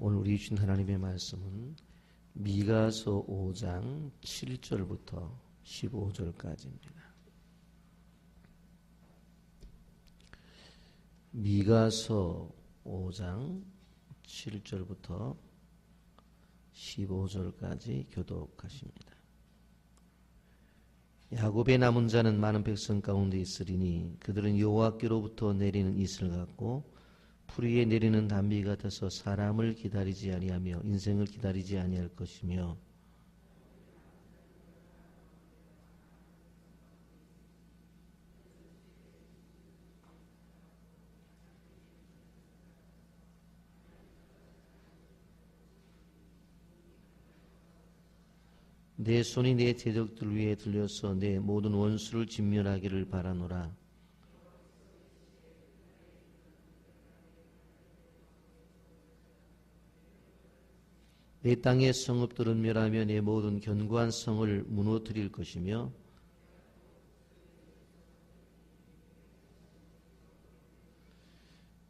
오늘 우리 주신 하나님의 말씀은 미가서 5장 7절부터 15절까지입니다. 미가서 5장 7절부터 15절까지 교독하십니다. 야곱의 남은 자는 많은 백성 가운데 있으리니 그들은 여호와께로부터 내리는 이슬 같고 풀 위에 내리는 단비 같아서 사람을 기다리지 아니하며 인생을 기다리지 아니할 것이며 내 손이 내 대적들 위에 들려서 내 모든 원수를 진멸하기를 바라노라. 내 땅의 성읍들은 멸하며 내 모든 견고한 성을 무너뜨릴 것이며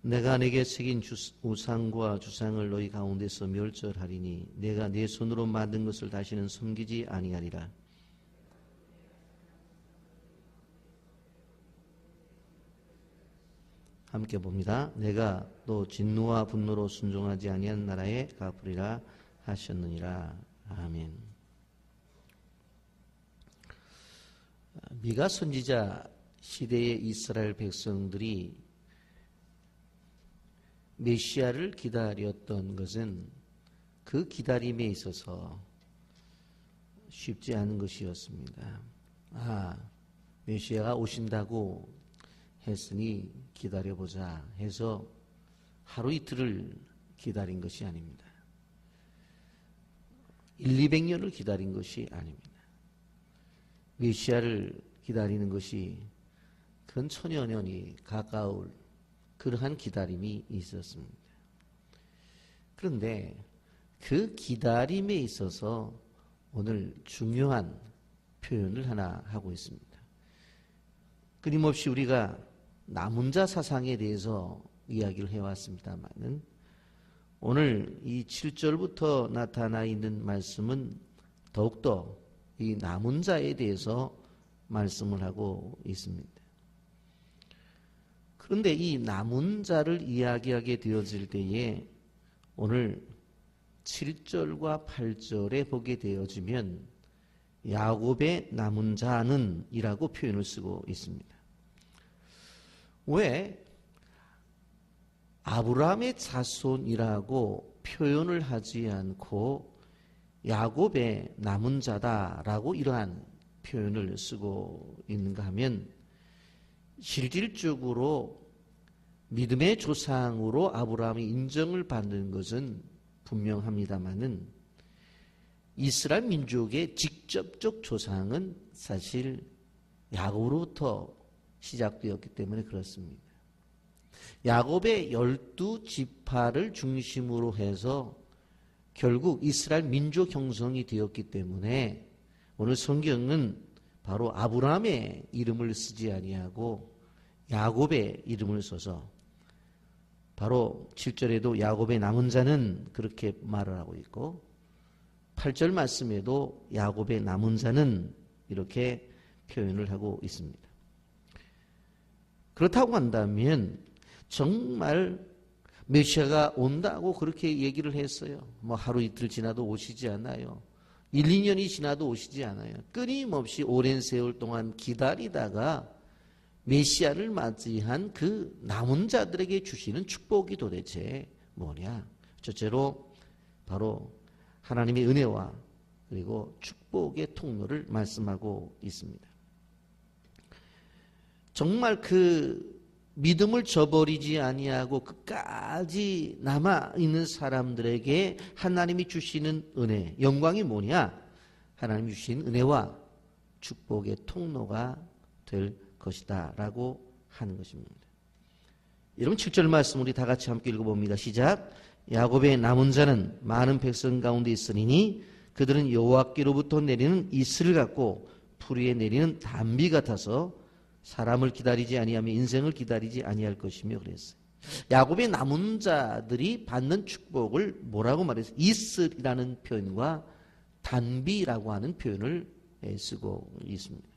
내가 내게 새긴 우상과 주상을 너희 가운데서 멸절하리니 내가 내 손으로 만든 것을 다시는 섬기지 아니하리라. 함께 봅니다. 내가 또 진노와 분노로 순종하지 아니한 나라에 갚으리라 하셨느니라. 아멘. 미가 선지자 시대의 이스라엘 백성들이 메시아를 기다렸던 것은 그 기다림에 있어서 쉽지 않은 것이었습니다. 메시아가 오신다고 했으니 기다려보자 해서 하루 이틀을 기다린 것이 아닙니다. 200년을 기다린 것이 아닙니다. 메시아를 기다리는 것이 근 천여 년이 가까울 그러한 기다림이 있었습니다. 그런데 그 기다림에 있어서 오늘 중요한 표현을 하나 하고 있습니다. 끊임없이 우리가 남은 자 사상에 대해서 이야기를 해왔습니다만은 오늘 이 7절부터 나타나 있는 말씀은 더욱더 이 남은 자에 대해서 말씀을 하고 있습니다. 그런데 이 남은 자를 이야기하게 되어질 때에 오늘 7절과 8절에 보게 되어지면 야곱의 남은 자는 이라고 표현을 쓰고 있습니다. 왜 아브라함의 자손이라고 표현을 하지 않고 야곱의 남은 자다라고 이러한 표현을 쓰고 있는가 하면 실질적으로 믿음의 조상으로 아브라함이 인정을 받는 것은 분명합니다마는 이스라엘 민족의 직접적 조상은 사실 야곱으로부터 시작되었기 때문에 그렇습니다. 야곱의 12지파를 중심으로 해서 결국 이스라엘 민족 형성이 되었기 때문에 오늘 성경은 바로 아브라함의 이름을 쓰지 아니하고 야곱의 이름을 써서 바로 7절에도 야곱의 남은 자는 그렇게 말을 하고 있고 8절 말씀에도 야곱의 남은 자는 이렇게 표현을 하고 있습니다. 그렇다고 한다면 정말 메시아가 온다고 그렇게 얘기를 했어요. 하루 이틀 지나도 오시지 않아요. 1, 2년이 지나도 오시지 않아요. 끊임없이 오랜 세월 동안 기다리다가 메시아를 맞이한 그 남은 자들에게 주시는 축복이 도대체 뭐냐? 첫째로 바로 하나님의 은혜와 그리고 축복의 통로를 말씀하고 있습니다. 정말 그 믿음을 저버리지 아니하고 끝까지 남아있는 사람들에게 하나님이 주시는 은혜, 영광이 뭐냐? 하나님이 주신 은혜와 축복의 통로가 될 것이다 라고 하는 것입니다. 여러분 7절 말씀 우리 다 같이 함께 읽어봅니다. 시작. 야곱의 남은 자는 많은 백성 가운데 있으니 그들은 여호와께로부터 내리는 이슬 같고 풀 위에 내리는 단비 같아서 사람을 기다리지 아니하며 인생을 기다리지 아니할 것이며 그랬어요. 야곱의 남은 자들이 받는 축복을 뭐라고 말했어요? 이슬이라는 표현과 단비라고 하는 표현을 쓰고 있습니다.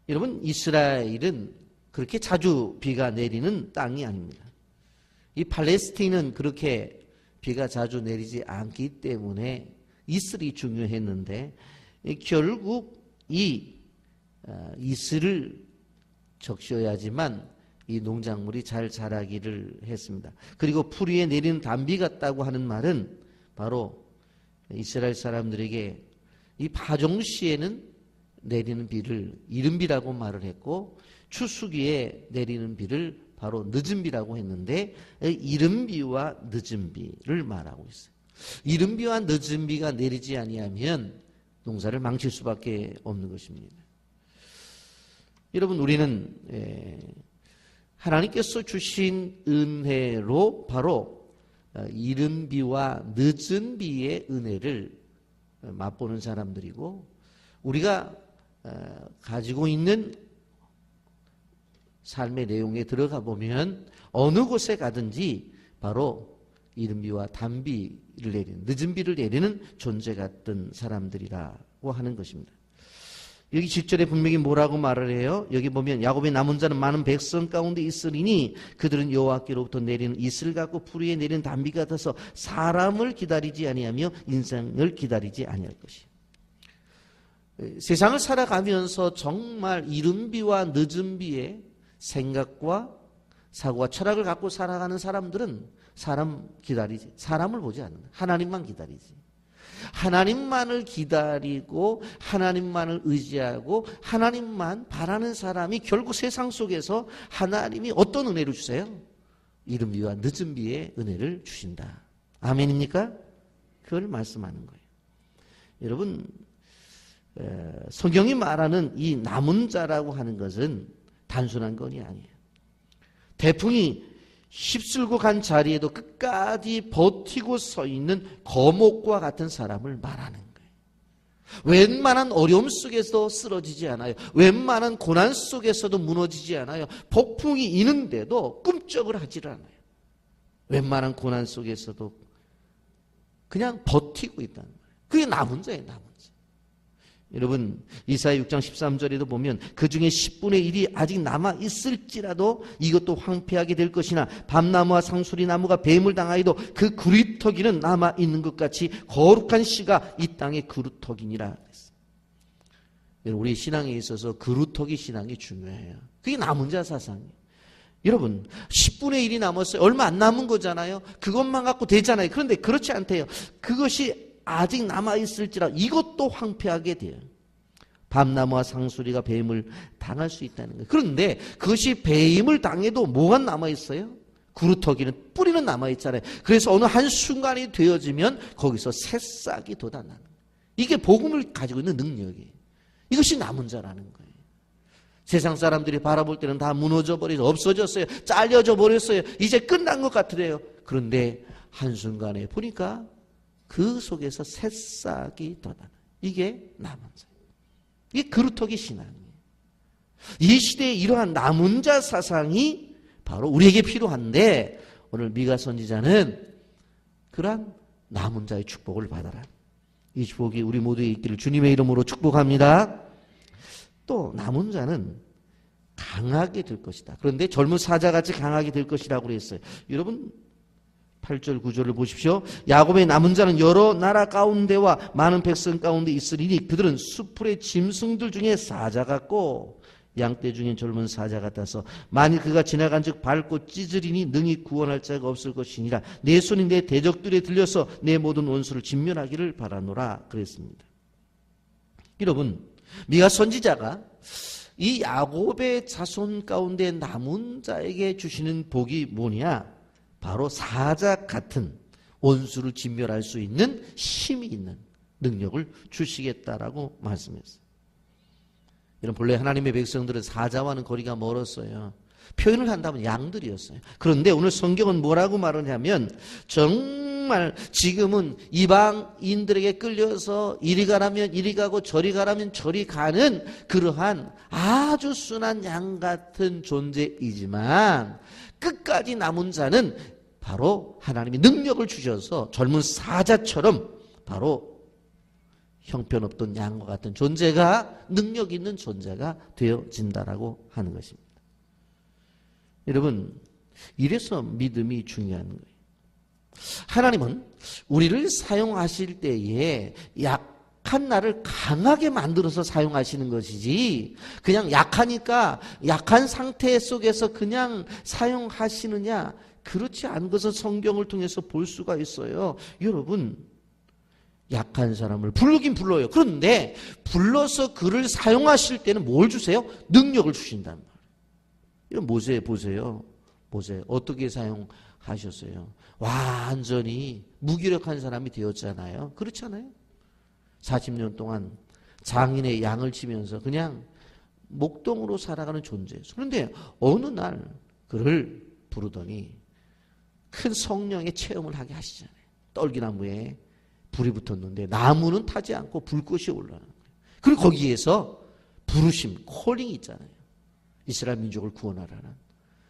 여러분, 이스라엘은 그렇게 자주 비가 내리는 땅이 아닙니다. 이 팔레스틴은 그렇게 비가 자주 내리지 않기 때문에 이슬이 중요했는데 결국 이 이슬을 적셔야지만 이 농작물이 잘 자라기를 했습니다. 그리고 풀 위에 내리는 단비 같다고 하는 말은 바로 이스라엘 사람들에게 이 파종시에는 내리는 비를 이른비라고 말을 했고 추수기에 내리는 비를 바로 늦은비라고 했는데 이른비와 늦은비를 말하고 있어요. 이른비와 늦은비가 내리지 아니하면 농사를 망칠 수밖에 없는 것입니다. 여러분, 우리는 하나님께서 주신 은혜로 바로 이른 비와 늦은 비의 은혜를 맛보는 사람들이고 우리가 가지고 있는 삶의 내용에 들어가 보면 어느 곳에 가든지 바로 이른 비와 단비를 내리는 늦은 비를 내리는 존재 같은 사람들이라고 하는 것입니다. 여기 7절에 분명히 뭐라고 말을 해요? 여기 보면 야곱의 남은 자는 많은 백성 가운데 있으리니 그들은 여호와께로부터 내리는 이슬 같고 풀 위에 내리는 단비 같아서 사람을 기다리지 아니하며 인생을 기다리지 아니할 것이에요. 세상을 살아가면서 정말 이른 비와 늦은 비의 생각과 사고와 철학을 갖고 살아가는 사람들은 사람 기다리지, 사람을 보지 않는다. 하나님만 기다리지. 하나님만을 기다리고 하나님만을 의지하고 하나님만 바라는 사람이 결국 세상 속에서 하나님이 어떤 은혜를 주세요? 이른 비와 늦은 비의 은혜를 주신다. 아멘입니까? 그걸 말씀하는 거예요. 여러분, 성경이 말하는 이 남은 자라고 하는 것은 단순한 건이 아니에요. 태풍이 휩쓸고 간 자리에도 끝까지 버티고 서 있는 거목과 같은 사람을 말하는 거예요. 웬만한 어려움 속에서도 쓰러지지 않아요. 웬만한 고난 속에서도 무너지지 않아요. 폭풍이 있는데도 꿈쩍을 하질 않아요. 웬만한 고난 속에서도 그냥 버티고 있다는 거예요. 그게 남은 자예요, 남은 자. 여러분, 이사야 6장 13절에도 보면 그 중에 10분의 1이 아직 남아있을지라도 이것도 황폐하게 될 것이나 밤나무와 상수리나무가 뱀을 당하여도 그 그루터기는 남아있는 것 같이 거룩한 씨가 이 땅의 그루터기니라. 우리 신앙에 있어서 그루터기 신앙이 중요해요. 그게 남은 자 사상이에요. 여러분, 10분의 1이 남았어요. 얼마 안 남은 거잖아요. 그것만 갖고 되잖아요. 그런데 그렇지 않대요. 그것이 아직 남아있을지라 이것도 황폐하게 돼요. 밤나무와 상수리가 뱀을 당할 수 있다는 거예요. 그런데 그것이 뱀을 당해도 뭐가 남아있어요? 구루터기는 뿌리는 남아있잖아요. 그래서 어느 한순간이 되어지면 거기서 새싹이 돋아나는 거예요. 이게 복음을 가지고 있는 능력이에요. 이것이 남은 자라는 거예요. 세상 사람들이 바라볼 때는 다 무너져 버려서 없어졌어요. 잘려져 버렸어요. 이제 끝난 것 같으래요. 그런데 한순간에 보니까 그 속에서 새싹이 돋아나요. 이게 남은 자. 이게 그루터기 신앙이에요. 이 시대에 이러한 남은 자 사상이 바로 우리에게 필요한데 오늘 미가 선지자는 그러한 남은 자의 축복을 받아라. 이 축복이 우리 모두에 있기를 주님의 이름으로 축복합니다. 또 남은 자는 강하게 될 것이다. 그런데 젊은 사자같이 강하게 될 것이라고 그랬어요. 여러분 8절 9절을 보십시오. 야곱의 남은 자는 여러 나라 가운데와 많은 백성 가운데 있으리니 그들은 수풀의 짐승들 중에 사자 같고 양떼 중에 젊은 사자 같아서 만일 그가 지나간 즉 밟고 찢으리니 능히 구원할 자가 없을 것이니라. 내 손이 내 대적들에 들려서 내 모든 원수를 진멸하기를 바라노라 그랬습니다. 여러분, 미가 선지자가 이 야곱의 자손 가운데 남은 자에게 주시는 복이 뭐냐? 바로 사자 같은 원수를 진멸할 수 있는 힘이 있는 능력을 주시겠다라고 말씀했어요. 여러분, 본래 하나님의 백성들은 사자와는 거리가 멀었어요. 표현을 한다면 양들이었어요. 그런데 오늘 성경은 뭐라고 말하냐면 정말 정말 지금은 이방인들에게 끌려서 이리 가라면 이리 가고 저리 가라면 저리 가는 그러한 아주 순한 양 같은 존재이지만 끝까지 남은 자는 바로 하나님이 능력을 주셔서 젊은 사자처럼 바로 형편없던 양과 같은 존재가 능력 있는 존재가 되어진다라고 하는 것입니다. 여러분, 이래서 믿음이 중요한 거예요. 하나님은 우리를 사용하실 때에 약한 나를 강하게 만들어서 사용하시는 것이지 그냥 약하니까 약한 상태 속에서 그냥 사용하시느냐, 그렇지 않은 것을 성경을 통해서 볼 수가 있어요. 여러분, 약한 사람을 부르긴 불러요. 그런데 불러서 그를 사용하실 때는 뭘 주세요? 능력을 주신단 말이에요. 이건 모세 보세요. 모세 어떻게 사용하셨어요? 완전히 무기력한 사람이 되었잖아요. 그렇잖아요. 40년 동안 장인의 양을 치면서 그냥 목동으로 살아가는 존재였어요. 그런데 어느 날 그를 부르더니 큰 성령의 체험을 하게 하시잖아요. 떨기나무에 불이 붙었는데 나무는 타지 않고 불꽃이 올라가는 거예요. 그리고 거기에서 부르심, 콜링이 있잖아요. 이스라엘 민족을 구원하라는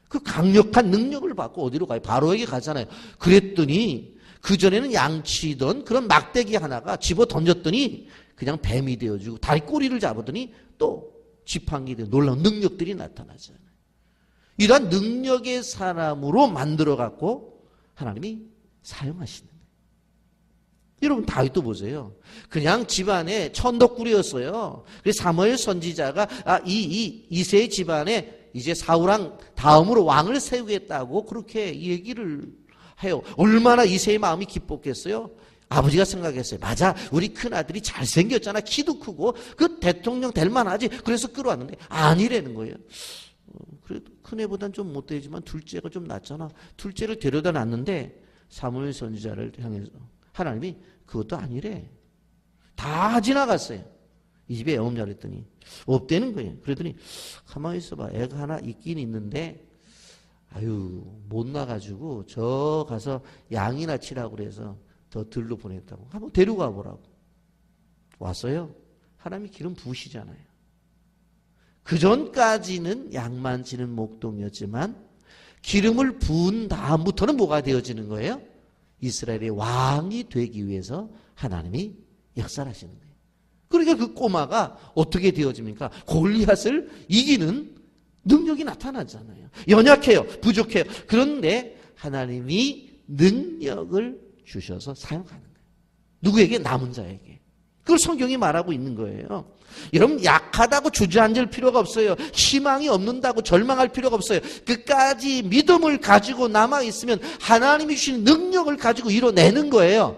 그 강력한 능력을 받고 어디로 가요? 바로에게 가잖아요. 그랬더니 그전에는 양치던 그런 막대기 하나가 집어 던졌더니 그냥 뱀이 되어지고 다리 꼬리를 잡았더니 또 지팡이 되어 놀라운 능력들이 나타나잖아요. 이러한 능력의 사람으로 만들어 갖고 하나님이 사용하시는 거예요. 여러분, 다윗도 보세요. 그냥 집안에 천덕꾸리였어요. 그래서 사무엘 선지자가 이새의 집안에 이제 사울왕 다음으로 왕을 세우겠다고 그렇게 얘기를 해요. 얼마나 이새의 마음이 기뻤겠어요? 아버지가 생각했어요. 맞아, 우리 큰아들이 잘생겼잖아. 키도 크고 그 대통령 될 만하지. 그래서 끌어왔는데 아니라는 거예요. 그래도 큰애보단 좀 못되지만 둘째가 좀 낫잖아. 둘째를 데려다 놨는데 사무엘 선지자를 향해서 하나님이 그것도 아니래. 다 지나갔어요. 이 집에 애 없냐 그랬더니 없대는 거예요. 그랬더니 가만히 있어봐. 애가 하나 있긴 있는데 아유 못 나가지고 저 가서 양이나 치라고 그래서 더 들로 보냈다고. 한번 데려가 보라고. 왔어요. 하나님이 기름 부으시잖아요. 그 전까지는 양만 치는 목동이었지만 기름을 부은 다음부터는 뭐가 되어지는 거예요? 이스라엘의 왕이 되기 위해서 하나님이 역사를 하시는 거예요. 그러니까 그 꼬마가 어떻게 되어집니까? 골리앗을 이기는 능력이 나타나잖아요. 연약해요. 부족해요. 그런데 하나님이 능력을 주셔서 사용하는 거예요. 누구에게? 남은 자에게. 그걸 성경이 말하고 있는 거예요. 여러분, 약하다고 주저앉을 필요가 없어요. 희망이 없는다고 절망할 필요가 없어요. 끝까지 믿음을 가지고 남아있으면 하나님이 주신 능력을 가지고 이뤄내는 거예요.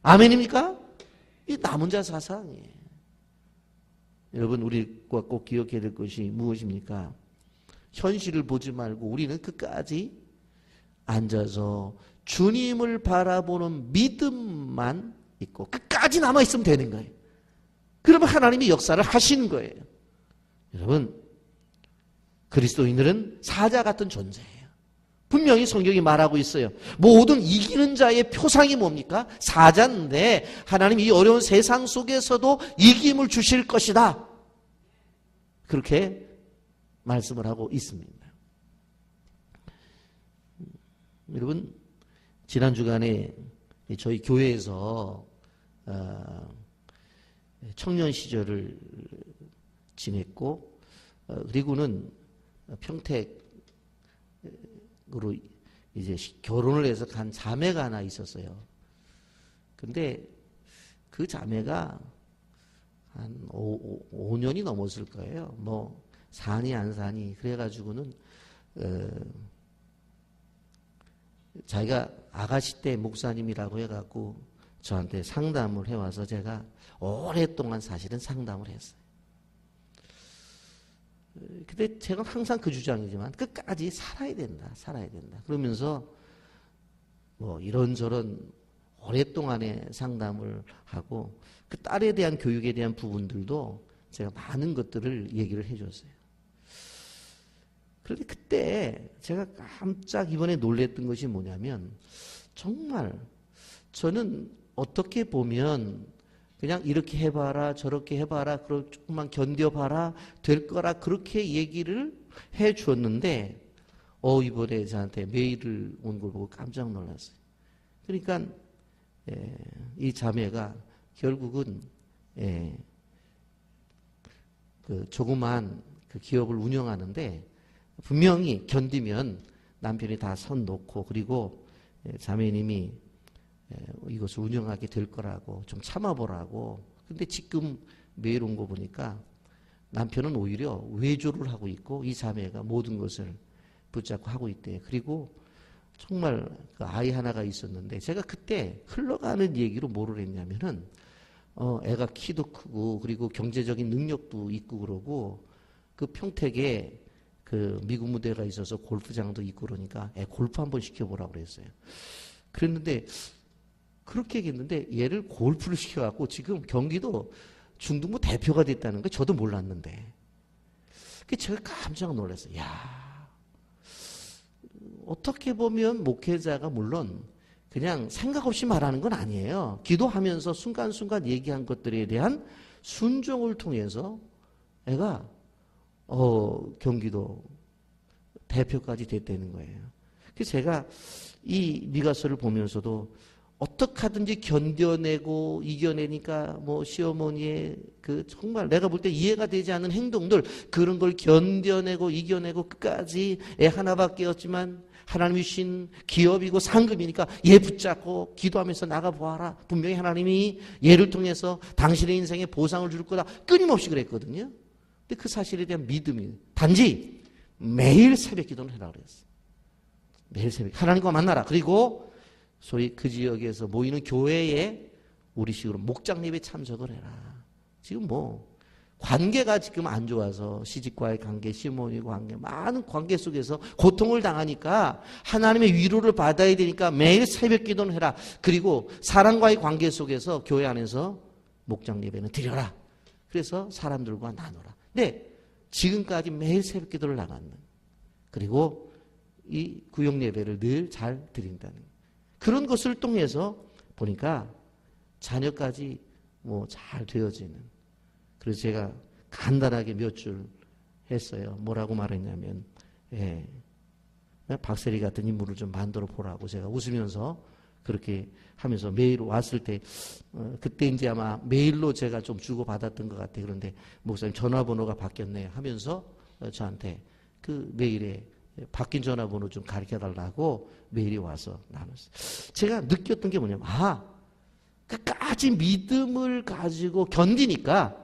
아멘입니까? 이 남은 자 사상이에요. 여러분, 우리가 꼭 기억해야 될 것이 무엇입니까? 현실을 보지 말고 우리는 끝까지 앉아서 주님을 바라보는 믿음만 있고 끝까지 남아있으면 되는 거예요. 그러면 하나님이 역사를 하시는 거예요. 여러분, 그리스도인들은 사자 같은 존재예요. 분명히 성경이 말하고 있어요. 모든 이기는 자의 표상이 뭡니까? 사자인데 하나님이 이 어려운 세상 속에서도 이김을 주실 것이다. 그렇게 말씀을 하고 있습니다. 여러분, 지난 주간에 저희 교회에서 청년 시절을 지냈고 그리고는 평택으로 이제 결혼을 해서 간 자매가 하나 있었어요. 근데 그 자매가 한 5년이 넘었을 거예요. 뭐 사니 안 사니 그래가지고는 자기가 아가씨 때 목사님이라고 해갖고 저한테 상담을 해와서 제가 오랫동안 사실은 상담을 했어요. 근데 제가 항상 그 주장이지만 끝까지 살아야 된다. 그러면서 뭐 이런저런 오랫동안의 상담을 하고 그 딸에 대한 교육에 대한 부분들도 제가 많은 것들을 얘기를 해줬어요. 그런데 그때 제가 깜짝 이번에 놀랬던 것이 뭐냐면 정말 저는 어떻게 보면 그냥 이렇게 해봐라 저렇게 해봐라 그리고 조금만 견뎌봐라 될 거라 그렇게 얘기를 해 주었는데 이번에 저한테 메일을 온 걸 보고 깜짝 놀랐어요. 그러니까 이 자매가 결국은 그 조그만 그 기업을 운영하는데 분명히 견디면 남편이 다 선 놓고 그리고 자매님이 이것을 운영하게 될 거라고 좀 참아보라고. 근데 지금 메일 온 거 보니까 남편은 오히려 외조를 하고 있고 이 자매가 모든 것을 붙잡고 하고 있대. 그리고 정말 그 아이 하나가 있었는데 제가 그때 흘러가는 얘기로 뭐를 했냐면은 애가 키도 크고 그리고 경제적인 능력도 있고 그러고 그 평택에 그 미국 무대가 있어서 골프장도 있고 그러니까 애 골프 한번 시켜보라고 그랬어요. 그랬는데 그렇게 얘기했는데 얘를 골프를 시켜갖고 지금 경기도 중등부 대표가 됐다는 거 저도 몰랐는데 제가 깜짝 놀랐어요. 야, 어떻게 보면 목회자가 물론 그냥 생각 없이 말하는 건 아니에요. 기도하면서 순간순간 얘기한 것들에 대한 순종을 통해서 애가 경기도 대표까지 됐다는 거예요. 그래서 제가 이 미가서를 보면서도 어떻게 하든지 견뎌내고 이겨내니까 뭐 시어머니의 그 정말 내가 볼 때 이해가 되지 않는 행동들 그런 걸 견뎌내고 이겨내고 끝까지 애 하나밖에 없지만 하나님이 주신 기업이고 상급이니까 얘 붙잡고 기도하면서 나가보아라. 분명히 하나님이 얘를 통해서 당신의 인생에 보상을 줄 거다. 끊임없이 그랬거든요. 근데 그 사실에 대한 믿음이 단지 매일 새벽 기도를 해라 그랬어요. 매일 새벽 하나님과 만나라. 그리고 소위 그 지역에서 모이는 교회에 우리식으로 목장 예배 참석을 해라. 지금 뭐 관계가 지금 안 좋아서 시집과의 관계, 시어머니 관계, 많은 관계 속에서 고통을 당하니까 하나님의 위로를 받아야 되니까 매일 새벽 기도는 해라. 그리고 사람과의 관계 속에서 교회 안에서 목장 예배는 드려라. 그래서 사람들과 나눠라. 근데 지금까지 매일 새벽 기도를 나갔는 그리고 이 구역 예배를 늘 잘 드린다는 그런 것을 통해서 보니까 자녀까지 뭐 잘 되어지는. 그래서 제가 간단하게 몇 줄 했어요. 뭐라고 말했냐면, 박세리 같은 인물을 좀 만들어 보라고 제가 웃으면서 그렇게 하면서 메일 왔을 때, 그때 이제 아마 메일로 제가 좀 주고받았던 것 같아요. 그런데 목사님 전화번호가 바뀌었네 하면서 저한테 그 메일에 바뀐 전화번호 좀 가르쳐 달라고 메일이 와서 나눴어요. 제가 느꼈던 게 뭐냐면, 끝까지 믿음을 가지고 견디니까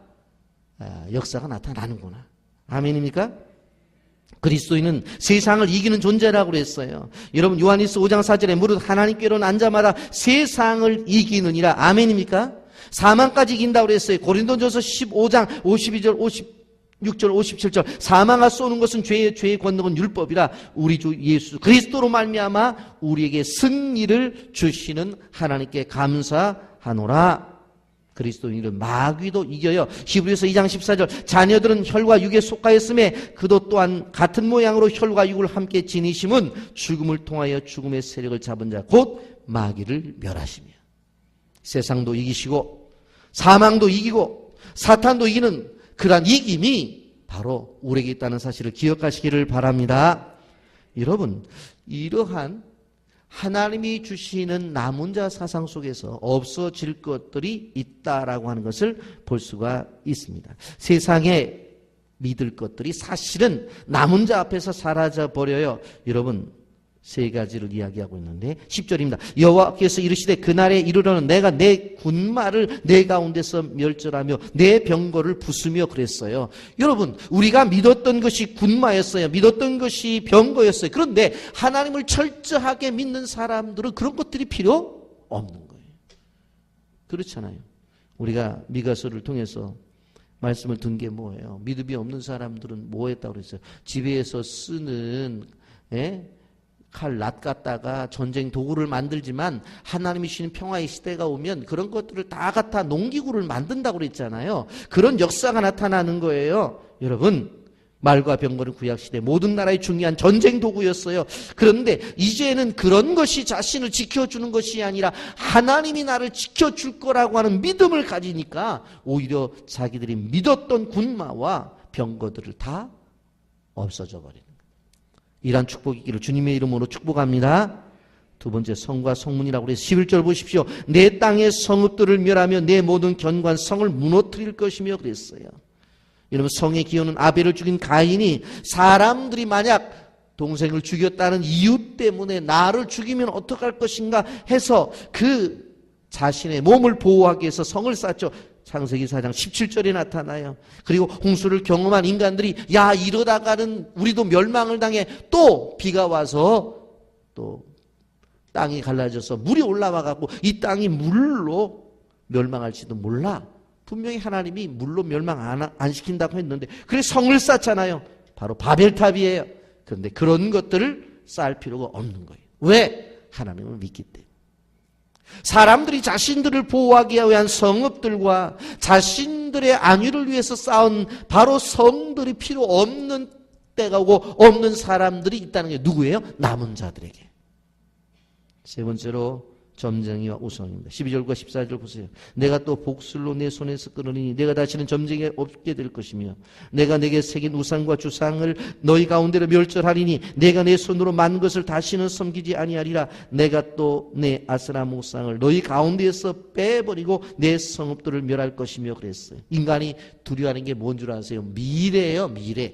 역사가 나타나는구나. 아멘입니까? 그리스도인은 세상을 이기는 존재라고 그랬어요. 여러분 요한일서 5장 4절에 무릇 하나님께로 앉아마다 세상을 이기느니라. 아멘입니까? 사망까지 이긴다고 그랬어요. 고린도전서 15장 52절 56절 57절 사망아 쏘는 것은 죄의 권능은 율법이라 우리 주 예수 그리스도로 말미암아 우리에게 승리를 주시는 하나님께 감사하노라. 그리스도인은 마귀도 이겨요. 히브리서 2장 14절 자녀들은 혈과 육에 속하였음에 그도 또한 같은 모양으로 혈과 육을 함께 지니심은 죽음을 통하여 죽음의 세력을 잡은 자 곧 마귀를 멸하시며. 세상도 이기시고 사망도 이기고 사탄도 이기는 그러한 이김이 바로 우리에게 있다는 사실을 기억하시기를 바랍니다. 여러분 이러한 하나님이 주시는 남은 자 사상 속에서 없어질 것들이 있다라고 하는 것을 볼 수가 있습니다. 세상에 믿을 것들이 사실은 남은 자 앞에서 사라져 버려요. 여러분 세 가지를 이야기하고 있는데 10절입니다. 여호와께서 이르시되 그날에 이르러는 내가 내 군마를 내 가운데서 멸절하며 내 병거를 부수며 그랬어요. 여러분 우리가 믿었던 것이 군마였어요. 믿었던 것이 병거였어요. 그런데 하나님을 철저하게 믿는 사람들은 그런 것들이 필요 없는 거예요. 그렇잖아요. 우리가 미가서를 통해서 말씀을 든 게 뭐예요? 믿음이 없는 사람들은 뭐 했다고 그랬어요? 집에서 쓰는 칼, 낫 갖다가 전쟁 도구를 만들지만 하나님이 주시는 평화의 시대가 오면 그런 것들을 다 갖다 농기구를 만든다고 그랬잖아요. 그런 역사가 나타나는 거예요. 여러분 말과 병거는 구약시대 모든 나라의 중요한 전쟁 도구였어요. 그런데 이제는 그런 것이 자신을 지켜주는 것이 아니라 하나님이 나를 지켜줄 거라고 하는 믿음을 가지니까 오히려 자기들이 믿었던 군마와 병거들을 다 없어져 버리는 거예요. 이러한 축복이 있기를 주님의 이름으로 축복합니다. 두 번째, 성과 성문이라고 그래서 11절 보십시오. 내 땅의 성읍들을 멸하며 내 모든 견고한 성을 무너뜨릴 것이며 그랬어요. 여러분, 성의 기원은 아벨을 죽인 가인이 사람들이 만약 동생을 죽였다는 이유 때문에 나를 죽이면 어떡할 것인가 해서 그 자신의 몸을 보호하기 위해서 성을 쌓죠. 창세기 4장 17절에 나타나요. 그리고 홍수를 경험한 인간들이 야, 이러다가는 우리도 멸망을 당해. 또 비가 와서 또 땅이 갈라져서 물이 올라와 갖고 이 땅이 물로 멸망할지도 몰라. 분명히 하나님이 물로 멸망 안 시킨다고 했는데 그래서 성을 쌓잖아요. 바로 바벨탑이에요. 그런데 그런 것들을 쌓을 필요가 없는 거예요. 왜? 하나님을 믿기 때문에. 사람들이 자신들을 보호하기 위한 성읍들과 자신들의 안위를 위해서 쌓은 바로 성들이 필요 없는 때가 오고 없는 사람들이 있다는 게 누구예요? 남은 자들에게. 세 번째로 점쟁이와 우상입니다. 12절과 14절 보세요. 내가 또 복술로 내 손에서 끊으니 내가 다시는 점쟁이가 없게 될 것이며 내가 내게 새긴 우상과 주상을 너희 가운데로 멸절하리니 내가 내 손으로 만 것을 다시는 섬기지 아니하리라. 내가 또 내 아스라 우상을 너희 가운데에서 빼버리고 내 성읍들을 멸할 것이며 그랬어요. 인간이 두려워하는 게 뭔 줄 아세요? 미래예요. 미래.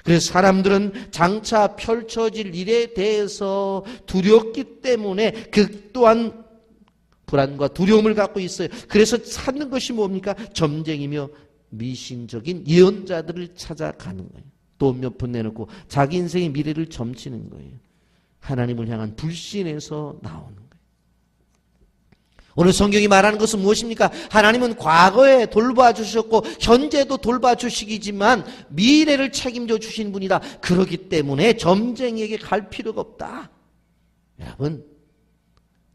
그래서 사람들은 장차 펼쳐질 일에 대해서 두렵기 때문에 그 또한 불안과 두려움을 갖고 있어요. 그래서 찾는 것이 뭡니까? 점쟁이며 미신적인 예언자들을 찾아가는 거예요. 돈 몇 푼 내놓고 자기 인생의 미래를 점치는 거예요. 하나님을 향한 불신에서 나오는 거예요. 오늘 성경이 말하는 것은 무엇입니까? 하나님은 과거에 돌봐주셨고 현재도 돌봐주시기지만 미래를 책임져 주신 분이다. 그렇기 때문에 점쟁이에게 갈 필요가 없다. 여러분,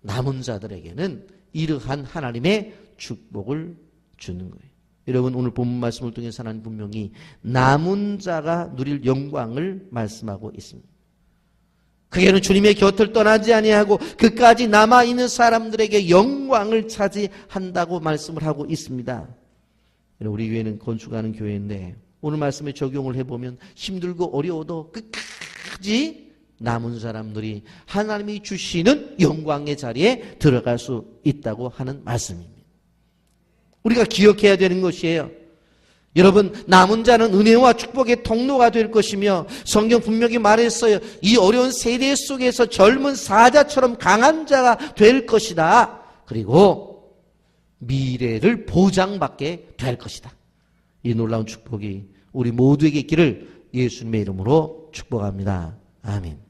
남은 자들에게는 이러한 하나님의 축복을 주는 거예요. 여러분, 오늘 본문 말씀을 통해서 하나님 분명히 남은 자가 누릴 영광을 말씀하고 있습니다. 그게는 주님의 곁을 떠나지 아니하고 그까지 남아있는 사람들에게 영광을 차지한다고 말씀을 하고 있습니다. 우리 교회는 건축하는 교회인데 오늘 말씀에 적용을 해보면 힘들고 어려워도 끝까지 남은 사람들이 하나님이 주시는 영광의 자리에 들어갈 수 있다고 하는 말씀입니다. 우리가 기억해야 되는 것이에요. 여러분, 남은 자는 은혜와 축복의 통로가 될 것이며 성경 분명히 말했어요. 이 어려운 세대 속에서 젊은 사자처럼 강한 자가 될 것이다. 그리고 미래를 보장받게 될 것이다. 이 놀라운 축복이 우리 모두에게 있기를 예수님의 이름으로 축복합니다. 아멘.